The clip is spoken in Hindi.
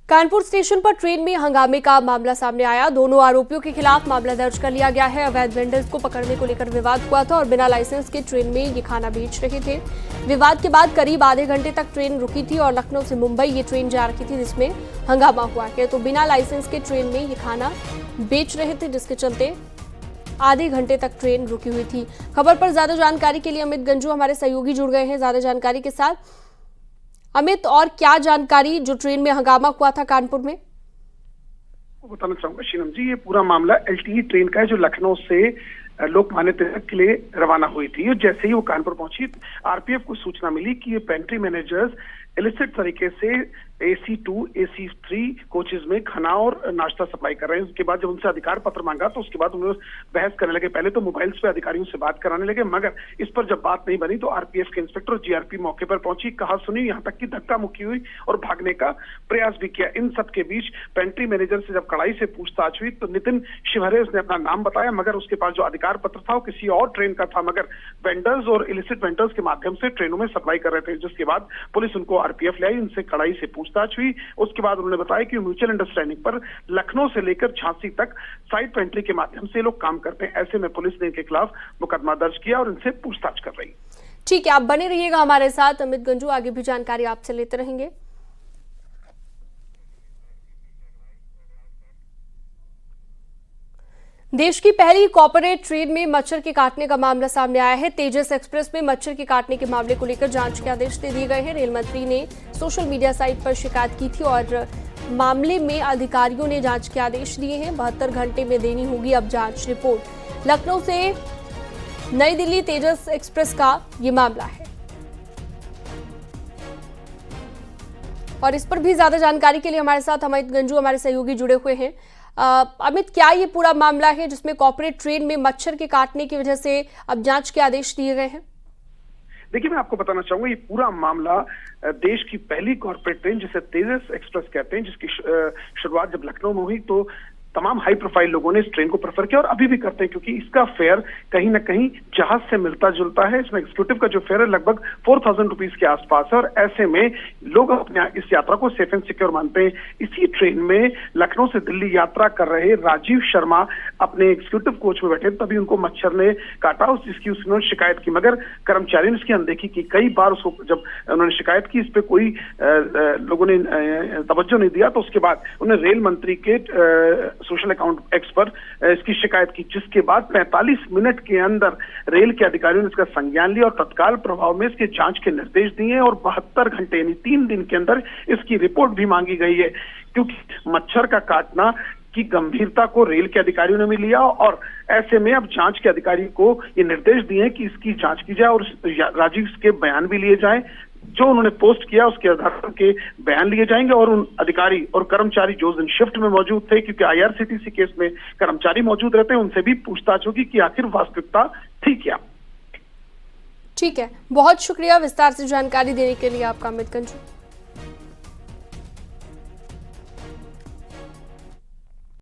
कानपुर स्टेशन पर ट्रेन में हंगामे का मामला सामने आया। दोनों आरोपियों के खिलाफ मामला दर्ज कर लिया गया है। अवैध वेंडर्स को पकड़ने को लेकर विवाद हुआ था और बिना लाइसेंस के ट्रेन में ये खाना बेच रहे थे। विवाद के बाद करीब आधे घंटे तक ट्रेन रुकी थी और लखनऊ से मुंबई ये ट्रेन जा रही थी, जिसमें हंगामा हुआ है। तो बिना लाइसेंस के ट्रेन में ये खाना बेच रहे थे, जिसके चलते आधे घंटे तक ट्रेन रुकी हुई थी। खबर पर ज्यादा जानकारी के लिए अमित गंजू हमारे सहयोगी जुड़ गए हैं ज्यादा जानकारी के साथ। अमित, और क्या जानकारी जो ट्रेन में हंगामा हुआ था कानपुर में? बताना चाहूंगा शीनम जी, ये पूरा मामला एलटीई ट्रेन का है जो लखनऊ से लोकमान्य तिलक के लिए रवाना हुई थी। और जैसे ही वो कानपुर पहुंची, आरपीएफ को सूचना मिली कि ये पेंट्री मैनेजर्स इलिसिट तरीके से AC2, AC3 कोचेज में खाना और नाश्ता सप्लाई कर रहे हैं। उसके बाद जब उनसे अधिकार पत्र मांगा तो उसके बाद उन्होंने बहस करने लगे। पहले तो मोबाइल्स पे अधिकारियों से बात कराने लगे, मगर इस पर जब बात नहीं बनी तो आरपीएफ के इंस्पेक्टर जीआरपी मौके पर पहुंची, कहा सुनी, यहाँ तक कि धक्का मुक्की हुई और भागने का प्रयास भी किया। इन सब के बीच पेंट्री मैनेजर से जब कड़ाई से पूछताछ हुई तो नितिन शिवहरे उसने अपना नाम बताया, मगर उसके पास जो अधिकार पत्र था वो किसी और ट्रेन का था, मगर वेंडर्स और इलिसिट वेंडर्स के माध्यम से ट्रेनों में सप्लाई कर रहे थे। जिसके बाद पुलिस उनको आरपीएफ ले आई, उनसे कड़ाई से पूछताछ हुई। उसके बाद उन्होंने बताया कि म्यूचुअल अंडरस्टैंडिंग पर लखनऊ से लेकर झांसी तक साइड पेंट्री के माध्यम से लोग काम करते हैं। ऐसे में पुलिस ने इनके खिलाफ मुकदमा दर्ज किया और इनसे पूछताछ कर रही। ठीक है, आप बने रहिएगा हमारे साथ अमित गंजू, आगे भी जानकारी आपसे लेते रहेंगे। देश की पहली कॉर्पोरेट ट्रेन में मच्छर के काटने का मामला सामने आया है। तेजस एक्सप्रेस में मच्छर के काटने के मामले को लेकर जांच के आदेश दे दिए गए हैं। रेल मंत्री ने सोशल मीडिया साइट पर शिकायत की थी और मामले में अधिकारियों ने जांच के आदेश दिए हैं। 72 घंटे में देनी होगी अब जांच रिपोर्ट। लखनऊ से नई दिल्ली तेजस एक्सप्रेस का ये मामला है और इस पर भी ज्यादा जानकारी के लिए हमारे साथ अमित गंजू हमारे सहयोगी जुड़े हुए हैं। अमित, क्या ये पूरा मामला है जिसमें कॉर्पोरेट ट्रेन में मच्छर के काटने की वजह से अब जांच के आदेश दिए गए हैं? देखिए, मैं आपको बताना चाहूंगा, ये पूरा मामला देश की पहली कॉर्पोरेट ट्रेन जिसे तेजस एक्सप्रेस कहते हैं, जिसकी शुरुआत जब लखनऊ में हुई तो तमाम हाई प्रोफाइल लोगों ने इस ट्रेन को प्रेफर किया और अभी भी करते हैं, क्योंकि इसका फेयर कहीं ना कहीं जहाज से मिलता जुलता है। इसमें एग्जीक्यूटिव का जो फेयर है लगभग 4000 रुपीज के आसपास है और ऐसे में लोग अपने इस यात्रा को सेफ एंड सिक्योर मानते हैं। इसी ट्रेन में लखनऊ से दिल्ली यात्रा कर रहे राजीव शर्मा अपने एग्जीक्यूटिव कोच में बैठे, तभी उनको मच्छर ने काटा, जिसकी उन्होंने शिकायत की, मगर कर्मचारी ने इसकी अनदेखी की। कई बार उसको जब उन्होंने शिकायत की, इस पे कोई लोगों ने तवज्जो नहीं दिया, तो उसके बाद उन्होंने रेल मंत्री के सोशल अकाउंट एक्स पर इसकी शिकायत की, जिसके बाद 45 मिनट के अंदर रेल के अधिकारियों ने इसका संज्ञान लिया और तत्काल प्रभाव में इसके जांच के निर्देश दिए और 72 घंटे यानी 3 दिन के अंदर इसकी रिपोर्ट भी मांगी गई है। क्योंकि मच्छर का काटना की गंभीरता को रेल के अधिकारियों ने भी लिया और ऐसे में अब जांच के अधिकारी को ये निर्देश दिए हैं कि इसकी जांच की जाए और राजीव के बयान भी लिए जाएं। जो उन्होंने पोस्ट किया उसके आधार के बयान लिए जाएंगे और उन अधिकारी और कर्मचारी जो उस दिन शिफ्ट में मौजूद थे, क्योंकि IRCTC केस में कर्मचारी मौजूद रहते हैं, उनसे भी पूछताछ होगी कि आखिर वास्तविकता थी क्या। ठीक है, बहुत शुक्रिया विस्तार से जानकारी देने के लिए आपका अमित गंजू।